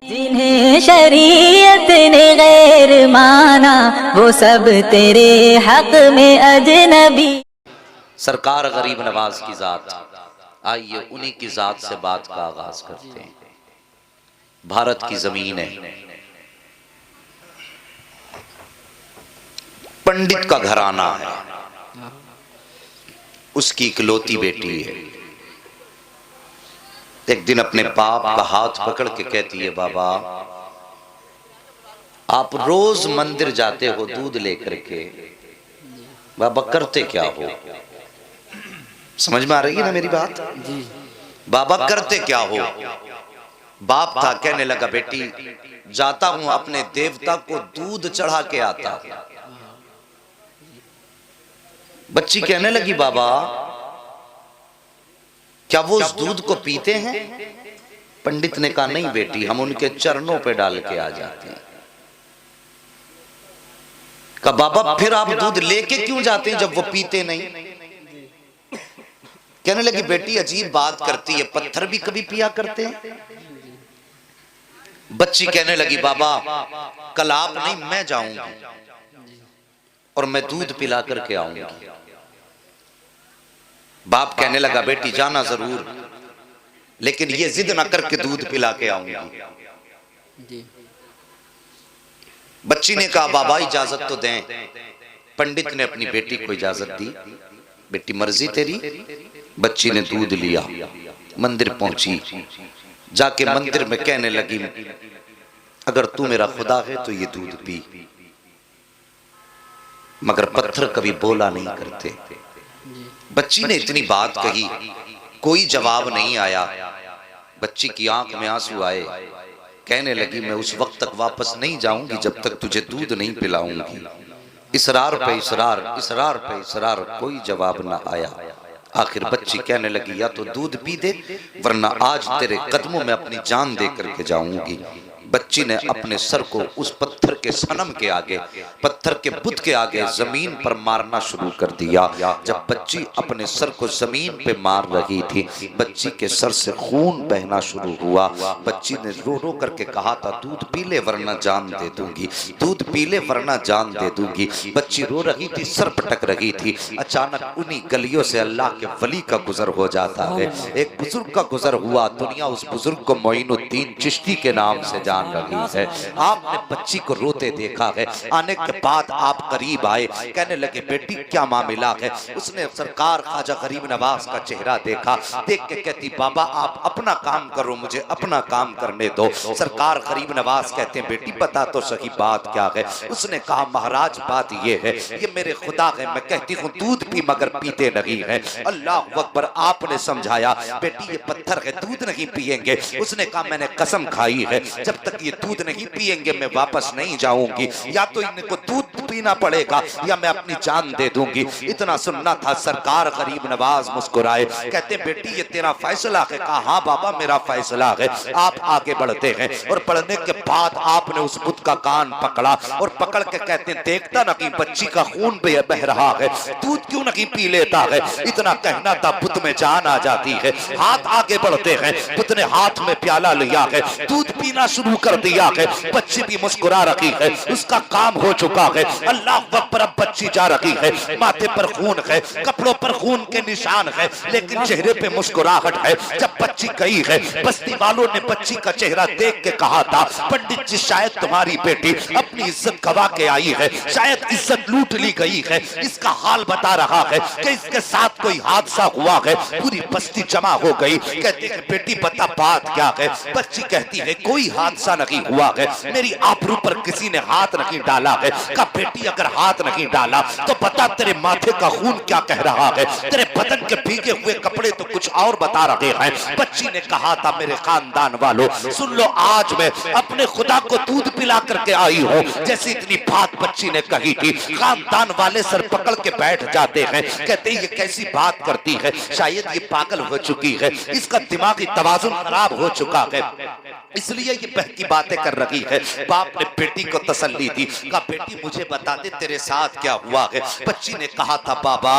जिन्हें शरीयत ने गैर माना वो सब तेरे हक में अजनबी। सरकार गरीब नवाज की जात, आइए उन्हीं की जात से बात का आगाज करते हैं। भारत की जमीन है, पंडित का घराना है, उसकी इकलौती बेटी है। एक दिन अपने बाप का हाथ पकड़ के कहती है, बाबा आप रोज मंदिर जाते हो दूध लेकर के, बाबा करते क्या हो? समझ में आ रही है ना मेरी बात? बाबा करते क्या हो? बाप था, कहने लगा बेटी जाता हूं अपने देवता को दूध चढ़ा के आता। बच्ची कहने लगी बाबा क्या वो उस दूध को पीते हैं? पंडित ने कहा नहीं बेटी, हम उनके चरणों पे डाल के आ जाते हैं। कहा बाबा फिर आप दूध लेके क्यों जाते हैं जब वो पीते नहीं? कहने लगी बेटी अजीब बात करती है, पत्थर भी कभी पिया करते हैं? बच्ची कहने लगी बाबा कल आप नहीं मैं जाऊंगी और मैं दूध पिला करके आऊंगी। बाप कहने लगा बेटी जाना जरूर, लेकिन ये जिद ना करके दूध पिला के आऊंगी। बच्ची ने कहा बाबा इजाजत तो दें। पंडित ने अपनी बेटी को इजाजत दी, बेटी मर्जी तेरी। बच्ची ने दूध लिया, मंदिर पहुंची, जाके मंदिर में कहने लगी अगर तू मेरा खुदा है तो ये दूध पी। मगर पत्थर कभी बोला नहीं करते। बच्ची ने इतनी बात कही, कोई जवाब नहीं आया। बच्ची की आंख में आंसू आए, कहने लगी मैं उस वक्त तक वापस नहीं जाऊंगी जब तक तुझे दूध नहीं पिलाऊंगी। इसरार पे इसरार, इसरार पे इसरार, कोई जवाब ना आया। आखिर बच्ची कहने लगी या तो दूध पी दे वरना आज तेरे कदमों में अपनी जान दे करके जाऊंगी। बच्ची ने अपने सर को उस पत्थर के सनम के आगे, पत्थर के बुत के आगे जमीन पर मारना शुरू कर दिया। जब बच्ची अपने सर को जमीन पे मार रही थी, बच्ची के सर से खून बहना शुरू हुआ। बच्ची ने रो रो करके कहा था दूध पी ले वरना जान दे दूंगी, दूध पी ले वरना जान दे दूंगी। बच्ची रो रही थी, सर पटक रही थी। अचानक उन्हीं गलियों से अल्लाह के वली का गुजर हो जाता है। एक बुजुर्ग का गुजर हुआ। दुनिया उस बुजुर्ग को मोइनुद्दीन चिश्ती के नाम से जान रही है। आपने बच्ची को रोते देखा है। आने के बाद आप करीब आए, कहने लगे बेटी क्या मामला है? उसने सरकार ख्वाजा गरीब नवाज का चेहरा देखा, देख के कहती बाबा आप अपना काम करो, मुझे अपना काम करने दो। सरकार गरीब नवाज कहते हैं बेटी बता तो सही बात क्या है? उसने कहा महाराज बात ये है, ये मेरे खुदा है, मैं कहती हूँ दूध पी मगर पीते नहीं है। अल्लाह अकबर। आपने समझाया बेटी ये पत्थर है, दूध नहीं पिएंगे। उसने कहा मैंने कसम खाई है जब तक ये दूध नहीं पिएंगे मैं वापस नहीं जाऊंगी, या तो इनको दूध पीना पड़ेगा या मैं अपनी जान दे दूंगी। इतना सुनना था। सरकार गरीब नवाज मुस्कुराए, कहते बेटी ये तेरा फैसला है? कहा हाँ बाबा मेरा फैसला है। आप आगे बढ़ते हैं और बढ़ने के बाद आपने उस बुत का कान पकड़ा और पकड़ के कहते देखता ना कि बच्ची का खून बह रहा है, दूध क्यों नहीं पी लेता है? इतना कहना था, बुत में जान आ जाती है। हाथ आगे बढ़ते हैं, बुत ने हाथ में प्याला लिया है, दूध पीना शुरू कर दिया है। बच्ची भी मुस्कुरा रही है, उसका काम हो चुका है। अल्लाह अकबर। अब बच्ची जा रही है, माथे पर खून है, कपड़ों पर खून के निशान है, लेकिन चेहरे पे मुस्कुराहट है। जब बच्ची गई है, बस्ती वालों ने बच्ची का चेहरा देख के कहा था पंडित जी शायद तुम्हारी बेटी अपनी इज्जत गवा के आई है, शायद इज्जत लूट ली गई है। इसका हाल बता रहा है कि इसके साथ कोई हादसा हुआ है। पूरी बस्ती जमा हो गई, कहती है बेटी बता बात क्या है? बच्ची कहती है कोई हादसा नहीं हुआ है, मेरी आबरू पर किसी ने हाथ नहीं डाला है। कहा बेटी अगर हाथ नहीं डाला तो बता तेरे माथे का खून क्या कह रहा है? तेरे बदन के भीगे हुए कपड़े तो कुछ और बता रहे हैं। बच्ची ने कहा था मेरे खानदान वालों सुन लो, आज मैं अपने खुदा को दूध पिला करके आई हूँ। जैसे इतनी बात बच्ची ने कही थी, खानदान वाले सर पकड़ के बैठ जाते हैं, कहते ये कैसी बात करती है? शायद ये पागल हो चुकी है, इसका दिमागी तवाजुन खराब हो चुका है, इसलिए ये बहकी बातें कर रही है। बाप ने बेटी को तसल्ली दी, कहा बेटी मुझे बता दे तेरे साथ क्या हुआ है। बच्ची ने कहा था बाबा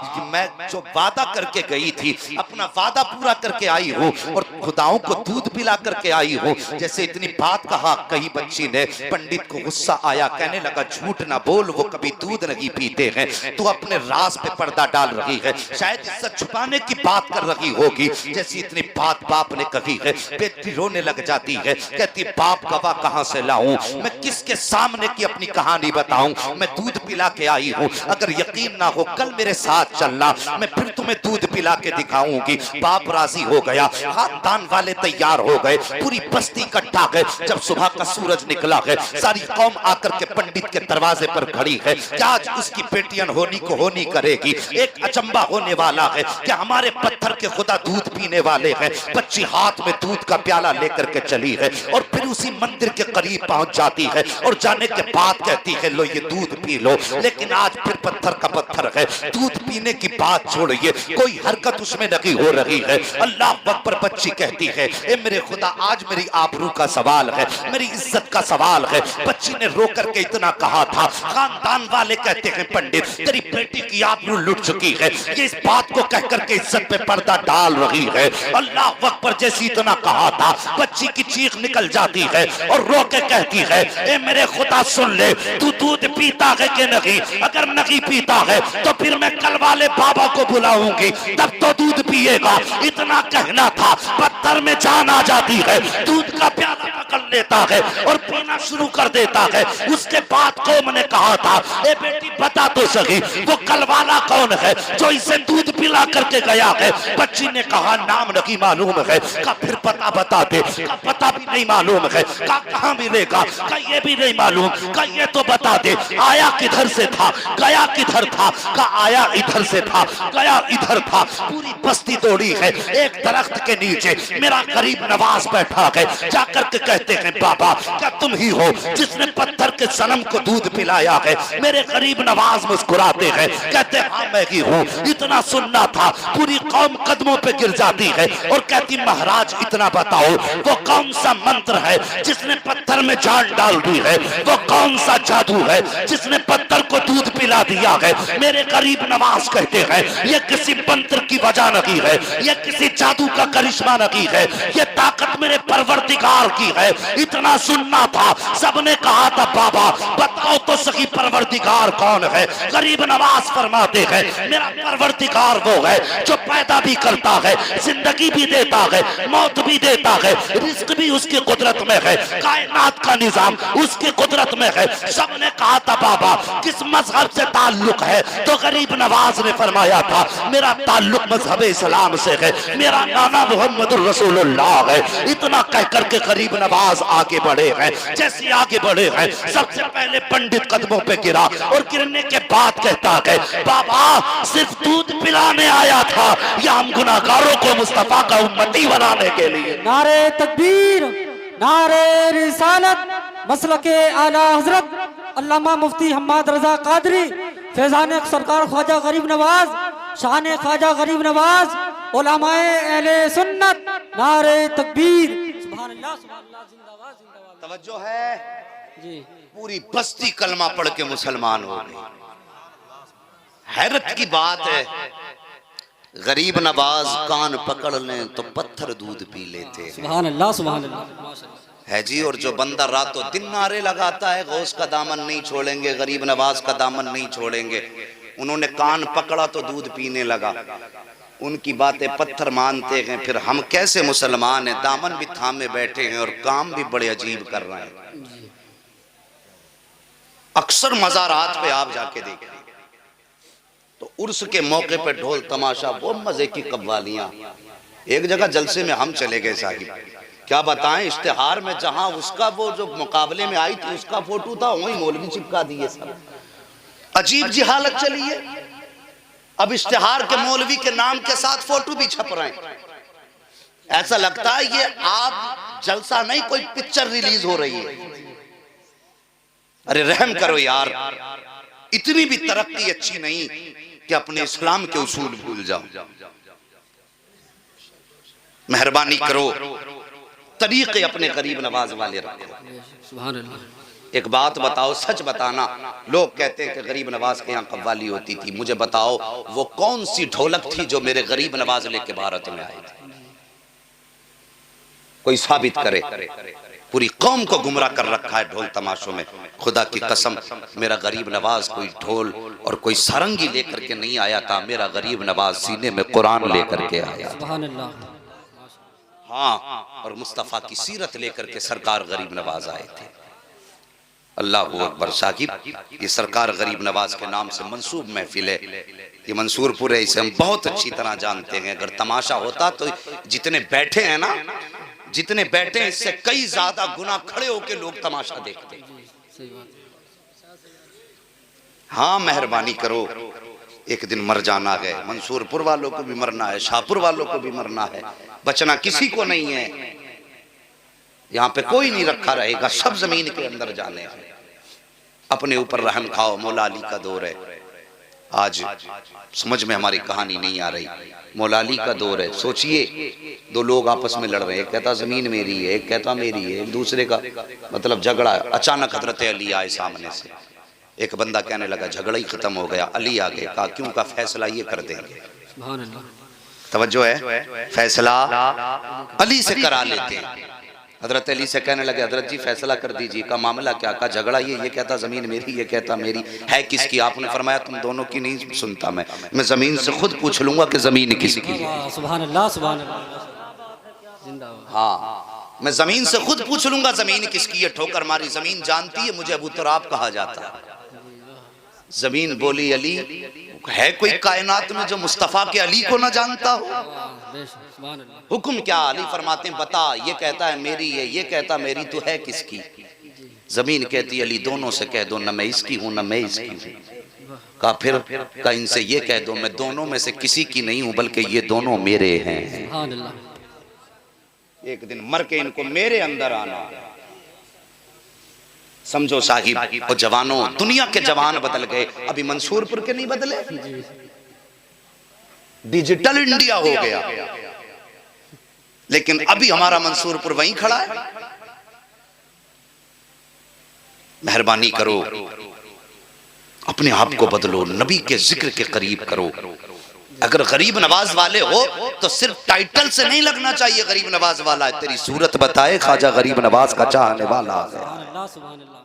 कि मैं जो वादा करके गई थी अपना वादा पूरा करके आई हूँ और खुदाओं को दूध पिला करके आई हूँ। जैसे इतनी बात कही बच्ची ने, पंडित को गुस्सा आया, कहने लगा झूठ ना बोल, वो कभी दूध नहीं पीते हैं, तू अपने राज पे पर्दा डाल रही है, शायद इज्जत छुपाने की बात कर रही होगी। जैसी इतनी बात बाप ने कही है, बेटी रोने लग जाती है, कहती बाप गवाह कहां से लाऊं, मैं किसके सामने की अपनी कहानी बताऊं, मैं दूध पिला के आई हूं, अगर यकीन ना हो कल मेरे साथ चलना, मैं फिर तुम्हें दूध पिला के दिखाऊंगी। बाप राजी हो गया, खानदान वाले तैयार हो गए, पूरी बस्ती इकट्ठा गए। जब सुबह का सूरज निकला है, सारी कौम आकर के पंडित के दरवाजे पर खड़ी है कि आज उसकी बेटियां होनी को होनी करेगी। एक अचंबा होने वाला है कि हमारे पत्थर के खुदा दूध पीने वाले हैं। बच्ची हाथ में दूध का प्याला लेकर के चली है और फिर उसी मंदिर के करीब पहुंच जाती है और जाने के बाद कहती है लो ये दूध पी लो। लेकिन आज फिर पत्थर का पत्थर है, दूध पीने की बात छोड़िए, कोई हरकत उसमें नहीं हो रही है। अल्लाह अकबर। बच्ची कहती है ए मेरे खुदा आज मेरी आबरू का सवाल है, मेरी इज्जत का सवाल है। बच्ची ने रो करके इतना कहा था, खानदान वाले कहते हैं पंडित तेरी बेटी की आबरू लुट चुकी है, ये इस बात को कह करके इज्जत पे पर्दा डाल रही है। अल्लाह अकबर। जैसी इतना कहा था बच्ची की चीख निकल जाती है और रो के कहती है ए मेरे खुदा सुन ले, तू दूध पीता है कि नहीं, अगर नहीं पीता है तो फिर मैं कल वाले बाबा को बुलाऊंगी, तब तो दूध पिएगा। इतना कहना था, पत्थर में जान आ जाती है, दूध का प्याला पकड़ लेता है और पीना शुरू कर देता है। उसके बाद कौम ने कहा था ए बेटी बता तो सही वो कल वाला कौन है जो इसे दूध पिला करके गया है। बच्ची ने कहा नाम नहीं मालूम है, का फिर पता बता दे, का पता भी नहीं मालूम है, का कहां मिलेगा, का ये भी नहीं मालूम, का ये तो बता दे आया किधर से था, गया किधर था, का आया इधर से था, गया इधर था। पूरी बस्ती दौड़ी है, एक दरख्त के नीचे मेरा गरीब नवाज बैठा है। जाकर के कहते हैं बाबा क्या तुम ही हो जिसने पत्थर के सनम को दूध पिलाया है। मेरे गरीब नवाज मुस्कुराते हैं, कहते हाँ मैं ही हूँ। इतना सुनना था, पूरी कौम कदमों पे गिर जाती है और कहती महाराज इतना बताओ वो कौन सा मंत्र है जिसने पत्थर में जान डाल दी है, वो कौन सा जादू है जिसने पत्थर को दूध पिला दिया है। मेरे गरीब नवाज कहते हैं ये किसी मंत्र की वजह नहीं है, ये किसी जादू का करिश्मा नहीं है, ये ताकत मेरे परवरदिगार की है। इतना सुनना था, सबने कहा था बाबा बताओ तो सही परवरदिगार कौन है। गरीब नवाज फरमाते हैं मेरा परवरदिगार वो है जो पैदा भी करता है, जिंदगी भी देता है, मौत भी देता है, रिस्क भी उसकी कुदरत में है, कायनात का निजाम उसकी कुदरत में है। सबने कहा था बाबा किस मजहब से ताल्लुक है, तो गरीब नवाज ने फरमाया था मेरा ताल्लुक मजहब इस्लाम से है, मेरा नाना मोहम्मद रसूलुल्लाह है। इतना कह करके गरीब नवाज आगे बढ़े हैं। जैसे आगे बढ़े हैं सबसे पहले पंडित कदमों पे गिरा और गिरने के बाद कहता है बाबा सिर्फ दूध पिलाने आया था या हम गुनाहगारों को मुस्तफा का उम्मती बनाने के लिए। नारे तकबीर, नारे रिसालत, मसलके आला हजरत अल्लामा मुफ्ती हम्माद रजा कादरी, फैजान सरकार ख्वाजा गरीब नवाज, शान ख्वाजा गरीब नवाज, उलमाए अहले सुन्नत, नारे तकबीर, सुभान अल्लाह, सुभान अल्लाह, जिंदाबाद, जिंदाबाद। तवज्जो है जी। पूरी बस्ती कलमा पढ़ के मुसलमान हो गई। हैरत की बात है, गरीब नवाज कान पकड़ लें तो पत्थर दूध पी लेते हैं। सुभान अल्लाह, सुभान अल्लाह है जी। और जो बंदा रातों दिन नारे लगाता है गौस का दामन नहीं छोड़ेंगे, गरीब नवाज का दामन नहीं छोड़ेंगे, उन्होंने कान पकड़ा तो दूध पीने लगा। उनकी बातें पत्थर मानते हैं, फिर हम कैसे मुसलमान हैं, दामन भी थामे बैठे हैं और काम भी बड़े अजीब कर रहे हैं। अक्सर मज़ारात पे आप जाके देखें तो उर्स के मौके पे ढोल तमाशा, वो मजे की कव्वालियां। एक जगह जलसे में हम चले गए साहिब, क्या बताएं, इश्तिहार में जहां उसका वो जो मुकाबले में आई थी उसका फोटो था, वही मौलवी चिपका दिए सब। अजीब जी हालत चली है। अब इश्तिहार के मौलवी के नाम के साथ फोटो भी छप रहे हैं। ऐसा लगता है ये आप जलसा नहीं, कोई पिक्चर रिलीज हो रही है। अरे रहम करो यार, इतनी भी तरक्की अच्छी नहीं कि अपने इस्लाम के उसूल भूल जाओ। मेहरबानी करो, तरीके अपने गरीब नवाज वाले रखो। सुभान अल्लाह। एक बात बताओ, सच बताना। लोग कहते हैं कि गरीब नवाज के यहाँ कव्वाली होती थी, मुझे बताओ वो कौन सी ढोलक थी जो मेरे गरीब नवाज लेके भारत में आए थे? कोई साबित करे। पूरी कौम को गुमराह कर रखा है ढोल तमाशों में। खुदा की कसम, मेरा गरीब नवाज कोई ढोल और कोई सारंगी लेकर के नहीं आया था, मेरा गरीब नवाज सीने में कुरान लेकर के आया। सुभान अल्लाह। हाँ, और मुस्तफ़ा की सीरत लेकर के सरकार गरीब नवाज आए थे। अल्लाह अकबर। साकिब, ये सरकार गरीब नवाज के नाम से मंसूब महफिल है, ये मंसूरपुर है, इसे हम बहुत अच्छी तरह जानते हैं। अगर तमाशा होता तो जितने बैठे हैं ना, जितने बैठे हैं इससे कई ज्यादा गुना खड़े होके लोग तमाशा देखते हैं। हाँ, मेहरबानी करो, एक दिन मर जाना है। मंसूरपुर वालों को भी मरना है, शाहपुर वालों को भी मरना है, बचना किसी को नहीं है। यहाँ पे कोई नहीं रखा रहेगा, सब जमीन के अंदर जाने हैं। अपने ऊपर रहम खाओ, मौला अली का दौर है। आज समझ में हमारी कहानी नहीं आ रही, मौला अली का दौर है। सोचिए, दो लोग आपस में लड़ रहे हैं, एक कहता जमीन मेरी है, एक कहता मेरी है, एक दूसरे का मतलब झगड़ा। अचानक हजरत अली आए सामने से, एक बंदा कहने लगा झगड़ा ही खत्म हो गया। अली आ गए, कहा क्यों? का फैसला ये कर देंगे। तवज्जो है, फैसला अली से करा लेते हैं। हजरत अली से कहने लगे हजरत जी फैसला कर दीजिए। का मामला क्या? का झगड़ा ये कहता जमीन मेरी, ये कहता मेरी है। किसकी? आपने फरमाया तुम दोनों की नहीं सुनता मैं जमीन से खुद पूछ लूंगा कि जमीन किसकी है। सुभान अल्लाह, सुभान अल्लाह, जिंदाबाद। हाँ, मैं जमीन से खुद पूछ लूंगा जमीन किसकी है। ठोकर मारी, जमीन जानती है मुझे अबू तुराब कहा जाता है। जमीन बोली अली, है कोई कायनात में जो मुस्तफा के अली को ना जानता हो? हुक्म क्या? अली फरमाते हैं बता, ये कहता है मेरी है, ये कहता मेरी, तो है किसकी? जमीन कहती अली दोनों से कह दो, न मैं इसकी हूं न मैं इसकी हूं। कहा फिर? का इनसे ये कह दो मैं दोनों में से किसी की नहीं हूं, बल्कि ये दोनों मेरे हैं। एक दिन मर के इनको मेरे अंदर आना। समझो साहिब, वो जवानों, दुनिया के जवान बदल गए, अभी मंसूरपुर के नहीं बदले। डिजिटल इंडिया हो गया, लेकिन अभी हमारा मंसूरपुर वहीं खड़ा है। मेहरबानी करो, अपने आप को बदलो, नबी के जिक्र के करीब करो। अगर गरीब नवाज वाले हो तो सिर्फ टाइटल से नहीं लगना चाहिए गरीब नवाज वाला है। तेरी सूरत बताए ख्वाजा गरीब नवाज का चाहने वाला है।